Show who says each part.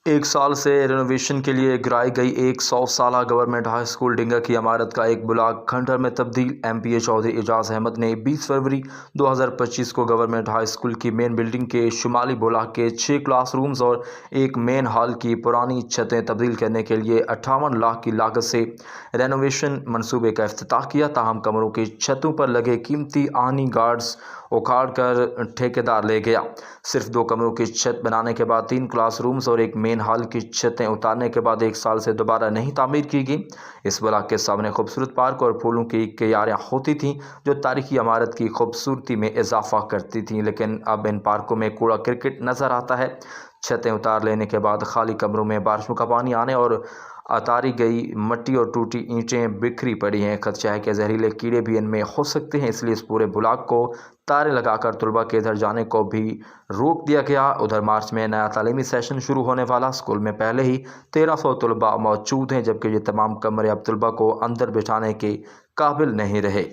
Speaker 1: एक साल से रेनोवेशन के लिए गिराई गई 100 साला गवर्नमेंट हाई स्कूल डिंगा की इमारत का एक ब्लॉक खंडहर में तब्दील। एमपीए चौधरी एजाज अहमद ने 20 फरवरी 2025 को गवर्नमेंट हाई स्कूल की मेन बिल्डिंग के शुमाली ब्लॉक के 6 क्लासरूम्स और एक मेन हॉल की पुरानी छतें तब्दील करने के लिए 58 लाख की लागत से रेनोवेशन मंसूबे का इफ्तिताह किया। ताहम कमरों की छतों पर लगे कीमती आनी गार्ड्स उखाड़ कर ठेकेदार ले गया। सिर्फ 2 कमरों की छत बनाने के बाद 3 क्लासरूम्स और एक मेन हॉल की छतें उतारने के बाद 1 साल से दोबारा नहीं तामीर की गई। इस ब्लॉक के सामने खूबसूरत पार्क और फूलों की क्यारियां होती थीं जो तारीखी इमारत की खूबसूरती में इजाफा करती थीं, लेकिन अब इन पार्कों में कूड़ा क्रिकेट नज़र आता है। छतें उतार लेने के बाद खाली कमरों में बारिशों का पानी आने और उतारी गई मिट्टी और टूटी ईंटें बिखरी पड़ी हैं। खदशा है कि जहरीले कीड़े भी इनमें हो सकते हैं, इसलिए इस पूरे ब्लॉक को तारे लगाकर तलबा के इधर जाने को भी रोक दिया गया। उधर मार्च में नया तालीमी सेशन शुरू होने वाला। स्कूल में पहले ही 1300 तलबा मौजूद हैं, जबकि ये तमाम कमरे अब तलबा को अंदर बिठाने के काबिल नहीं रहे।